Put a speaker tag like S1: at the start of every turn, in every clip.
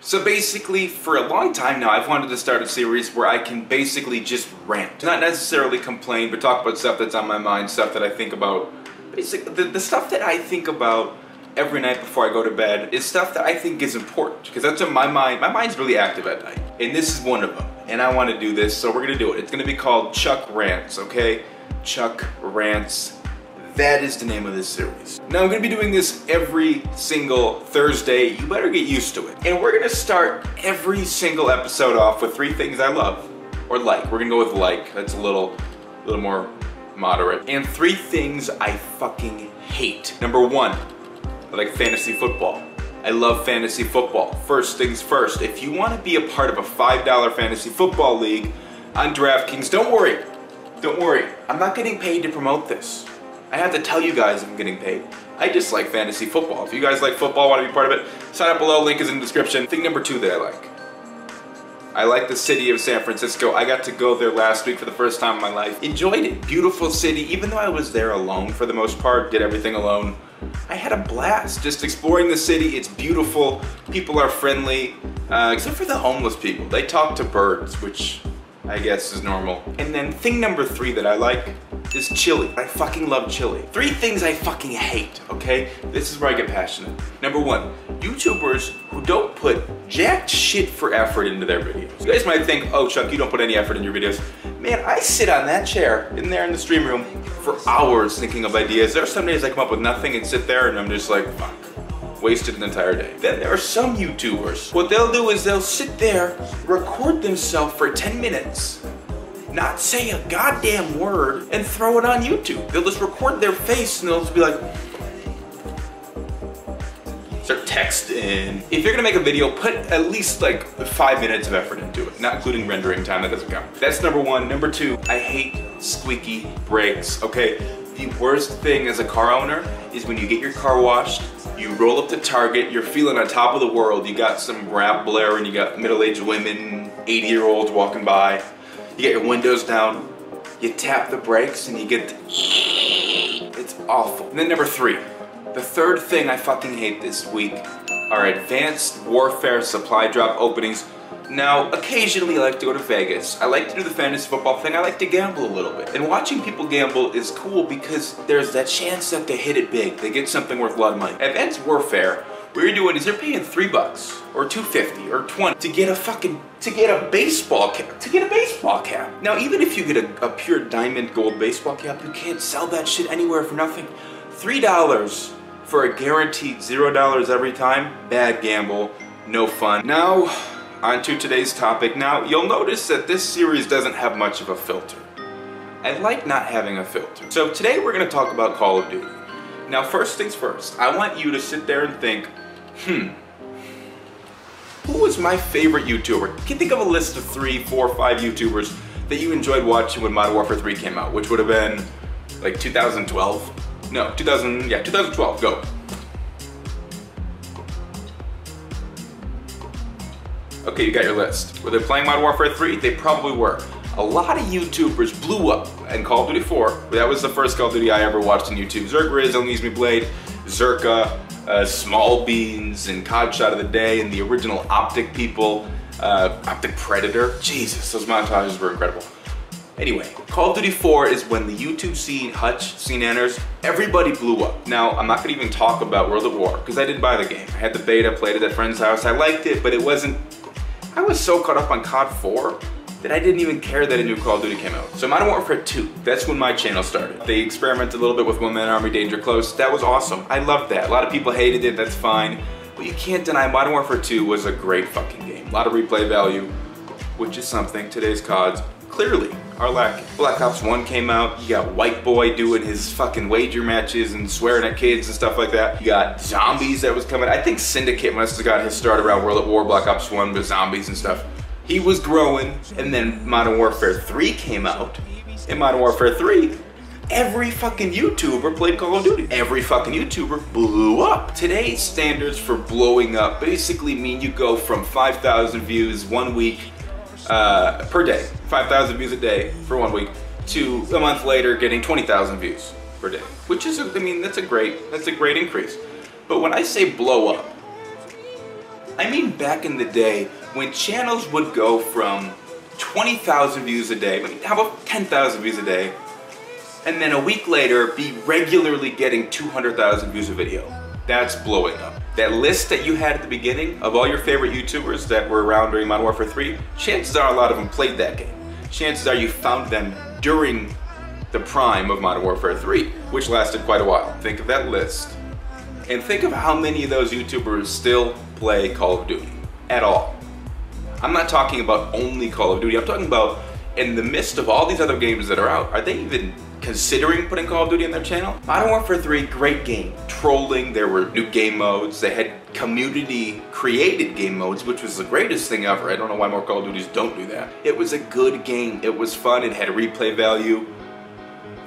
S1: So basically, for a long time now, I've wanted to start a series where I can basically just rant. Not necessarily complain, but talk about stuff that's on my mind, stuff that I think about. Basically, the stuff that I think about every night before I go to bed is stuff that I think is important. Because that's on my mind's really active at night. And this is one of them. And I want to do this, so we're going to do it. It's going to be called Chuck Rants, okay? Chuck Rants. That is the name of this series. Now I'm gonna be doing this every single Thursday. You better get used to it. And we're gonna start every single episode off with 3 things I love, or like. We're gonna go with like. That's a little more moderate. And 3 things I fucking hate. Number 1, I like fantasy football. I love fantasy football. First things first, if you wanna be a part of a $5 fantasy football league on DraftKings, don't worry. Don't worry, I'm not getting paid to promote this. I have to tell you guys I'm getting paid. I just like fantasy football. If you guys like football, want to be part of it, sign up below, link is in the description. Thing number 2 that I like the city of San Francisco. I got to go there last week for the first time in my life. Enjoyed it. Beautiful city, even though I was there alone for the most part, did everything alone. I had a blast just exploring the city. It's beautiful, people are friendly, except for the homeless people. They talk to birds, which I guess is normal. And then thing number 3 that I like is chili. I fucking love chili. 3 things I fucking hate, okay? This is where I get passionate. Number 1, YouTubers who don't put jack shit for effort into their videos. You guys might think, oh Chuck, you don't put any effort in your videos. Man, I sit on that chair in there in the stream room for hours thinking of ideas. There are some days I come up with nothing and sit there and I'm just like, fuck. Wasted an entire day. Then there are some YouTubers, what they'll do is they'll sit there, record themselves for 10 minutes, not say a goddamn word, and throw it on YouTube. They'll just record their face and they'll just be like, start texting. If you're gonna make a video, put at least like 5 minutes of effort into it, not including rendering time, that doesn't count. That's number 1. Number 2, I hate squeaky brakes, okay? The worst thing as a car owner is when you get your car washed, you roll up to Target, you're feeling on top of the world, you got some rap blaring, you got middle-aged women, 80-year-olds walking by, you get your windows down, you tap the brakes and you get the it's awful. And then number 3, the 3rd thing I fucking hate this week are advanced warfare supply drop openings. Now, occasionally I like to go to Vegas. I like to do the fantasy football thing. I like to gamble a little bit. And watching people gamble is cool because there's that chance that they hit it big. They get something worth a lot of money. Advanced warfare, what you're doing is you're paying $3 or $2.50 or $20 to get a baseball cap. Now, even if you get a pure diamond gold baseball cap, you can't sell that shit anywhere for nothing. $3 for a guaranteed $0 every time, bad gamble, no fun. Now, on to today's topic. Now, you'll notice that this series doesn't have much of a filter. I like not having a filter. So today we're gonna talk about Call of Duty. Now, first things first, I want you to sit there and think, who was my favorite YouTuber? Can you think of a list of 3, 4, 5 YouTubers that you enjoyed watching when Modern Warfare 3 came out, which would have been like 2012? No, 2012, go. Okay, you got your list. Were they playing Modern Warfare 3? They probably were. A lot of YouTubers blew up in Call of Duty 4. That was the first Call of Duty I ever watched on YouTube. Zergriz, Don't Use Me Blade, Zerka, Small Beans, and COD Shot of the Day, and the original Optic people, Optic Predator. Jesus, those montages were incredible. Anyway, Call of Duty 4 is when the YouTube scene, Hutch scene enters, everybody blew up. Now, I'm not gonna even talk about World at War, because I didn't buy the game. I had the beta, played it at a friend's house, I liked it, but it wasn't, I was so caught up on COD 4 that I didn't even care that a new Call of Duty came out. So Modern Warfare 2, that's when my channel started. They experimented a little bit with One Man Army, Danger Close. That was awesome. I loved that. A lot of people hated it, that's fine. But you can't deny Modern Warfare 2 was a great fucking game. A lot of replay value, which is something today's CODs clearly are lacking. Black Ops 1 came out, you got White Boy doing his fucking wager matches and swearing at kids and stuff like that. You got Zombies that was coming. I think Syndicate must have got his start around World at War, Black Ops 1 with Zombies and stuff. He was growing, and then Modern Warfare 3 came out. In Modern Warfare 3, every fucking YouTuber played Call of Duty. Every fucking YouTuber blew up. Today's standards for blowing up basically mean you go from 5,000 views 1 week per day, 5,000 views a day for 1 week, to a month later getting 20,000 views per day, which is, I mean, that's a great increase. But when I say blow up, I mean back in the day when channels would go from 20,000 views a day, how about 10,000 views a day, and then a week later be regularly getting 200,000 views a video. That's blowing up. That list that you had at the beginning of all your favorite YouTubers that were around during Modern Warfare 3, chances are a lot of them played that game. Chances are you found them during the prime of Modern Warfare 3, which lasted quite a while. Think of that list, and think of how many of those YouTubers still play Call of Duty at all. I'm not talking about only Call of Duty, I'm talking about in the midst of all these other games that are out, are they even considering putting Call of Duty on their channel? Modern Warfare 3, great game. Trolling, there were new game modes, they had community created game modes, which was the greatest thing ever. I don't know why more Call of Duties don't do that. It was a good game, it was fun, it had replay value.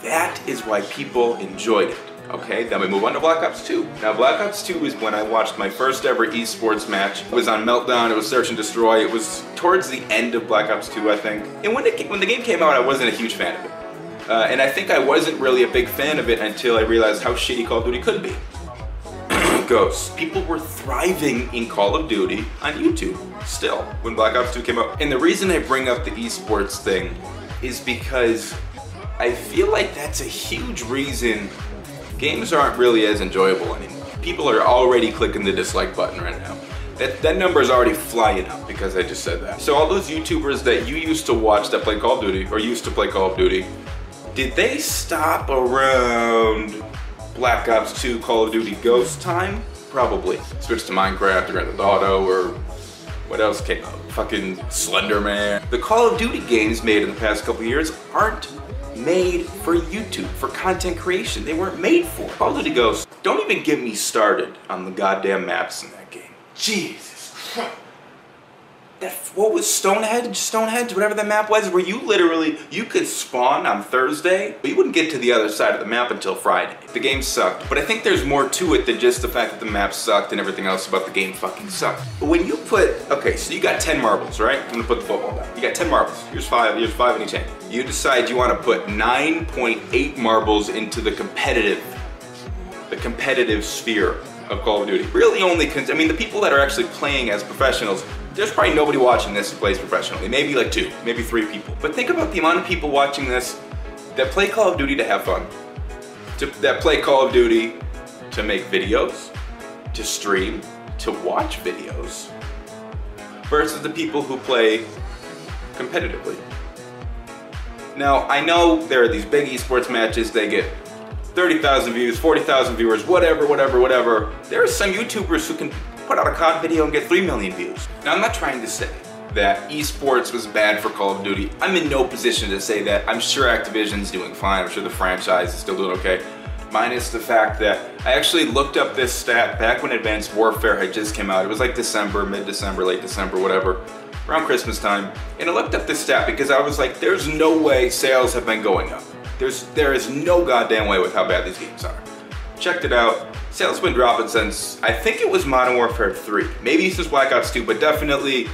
S1: That is why people enjoyed it. Okay, then we move on to Black Ops 2. Now Black Ops 2 is when I watched my first ever esports match. It was on Meltdown, it was Search and Destroy, it was towards the end of Black Ops 2, I think. And when the game came out, I wasn't a huge fan of it. And I think I wasn't really a big fan of it until I realized how shitty Call of Duty could be. Ghosts. People were thriving in Call of Duty on YouTube, still, when Black Ops 2 came out. And the reason I bring up the esports thing is because I feel like that's a huge reason games aren't really as enjoyable anymore. People are already clicking the dislike button right now. That number is already flying up because I just said that. So all those YouTubers that you used to watch that play Call of Duty, or used to play Call of Duty, did they stop around Black Ops 2 Call of Duty Ghost time? Probably. Switch to Minecraft or Grand Theft Auto or what else came out? Fucking Slender Man. The Call of Duty games made in the past couple years aren't made for YouTube, for content creation. They weren't made for Call of Duty Ghosts. Don't even get me started on the goddamn maps in that game. Jesus Christ. What was Stonehenge, whatever that map was, where you could spawn on Thursday, but you wouldn't get to the other side of the map until Friday. The game sucked, but I think there's more to it than just the fact that the map sucked and everything else about the game fucking sucked. But when you okay, so you got 10 marbles, right? I'm gonna put the football down. You got 10 marbles, here's five in each hand. You decide you wanna put 9.8 marbles into the competitive sphere of Call of Duty. Really only, I mean, the people that are actually playing as professionals, there's probably nobody watching this who plays professionally. Maybe like 2, maybe 3 people. But think about the amount of people watching this that play Call of Duty to have fun, that play Call of Duty to make videos, to stream, to watch videos, versus the people who play competitively. Now, I know there are these big esports matches, they get 30,000 views, 40,000 viewers, whatever. There are some YouTubers who can put out a COD video and get 3 million views. Now, I'm not trying to say that esports was bad for Call of Duty. I'm in no position to say that. I'm sure Activision's doing fine. I'm sure the franchise is still doing okay. Minus the fact that I actually looked up this stat back when Advanced Warfare had just came out. It was like December, mid-December, late December, whatever, around Christmas time. And I looked up this stat because I was like, there's no way sales have been going up. There is no goddamn way with how bad these games are. Checked it out. Sales been dropping since, I think it was Modern Warfare 3. Maybe since Black Ops 2, but definitely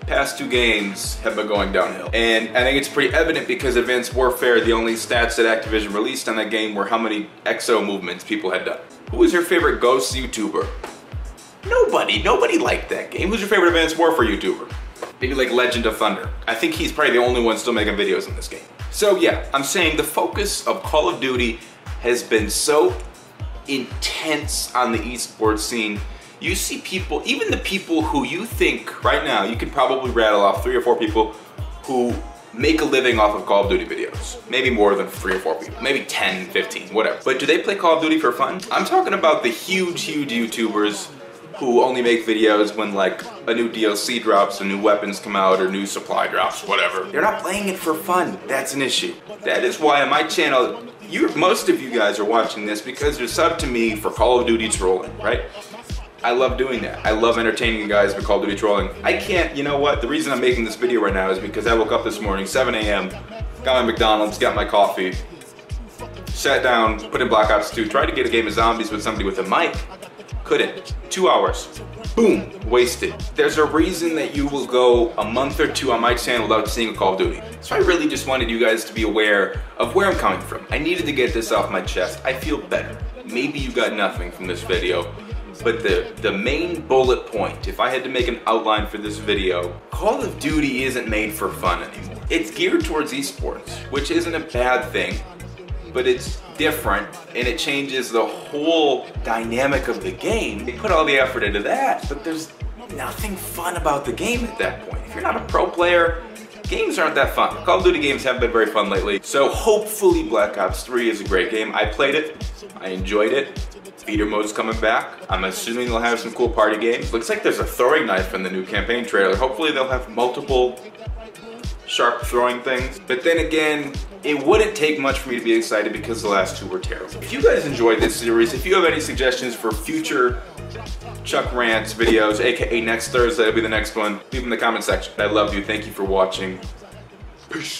S1: past 2 games have been going downhill. And I think it's pretty evident because Advanced Warfare, the only stats that Activision released on that game were how many exo movements people had done. Who was your favorite Ghosts YouTuber? Nobody liked that game. Who's your favorite Advanced Warfare YouTuber? Maybe like Legend of Thunder. I think he's probably the only one still making videos in this game. So yeah, I'm saying the focus of Call of Duty has been so intense on the esports scene. You see people, even the people who you think right now, you could probably rattle off 3 or 4 people who make a living off of Call of Duty videos. Maybe more than 3 or 4 people, maybe 10, 15, whatever. But do they play Call of Duty for fun? I'm talking about the huge YouTubers who only make videos when like a new DLC drops, or new weapons come out, or new supply drops, whatever. They're not playing it for fun. That's an issue. That is why on my channel, most of you guys are watching this because you're subbed to me for Call of Duty trolling, right? I love doing that. I love entertaining you guys with Call of Duty trolling. I can't, you know what? The reason I'm making this video right now is because I woke up this morning, 7 a.m., got my McDonald's, got my coffee, sat down, put in Black Ops 2, tried to get a game of zombies with somebody with a mic. Couldn't. 2 hours. Boom. Wasted. There's a reason that you will go a month or 2 on my channel without seeing a Call of Duty. So I really just wanted you guys to be aware of where I'm coming from. I needed to get this off my chest. I feel better. Maybe you got nothing from this video, But the main bullet point, if I had to make an outline for this video, Call of Duty isn't made for fun anymore. It's geared towards esports, which isn't a bad thing, but it's different and it changes the whole dynamic of the game. They put all the effort into that, but there's nothing fun about the game at that point. If you're not a pro player, games aren't that fun. Call of Duty games haven't been very fun lately. So hopefully Black Ops 3 is a great game. I played it, I enjoyed it. Feeder mode's coming back. I'm assuming they'll have some cool party games. Looks like there's a throwing knife in the new campaign trailer. Hopefully they'll have multiple sharp throwing things. But then again, it wouldn't take much for me to be excited because the last two were terrible. If you guys enjoyed this series, if you have any suggestions for future Chuck Rants videos, aka next Thursday will be the next one, leave them in the comment section. I love you, thank you for watching. Peace.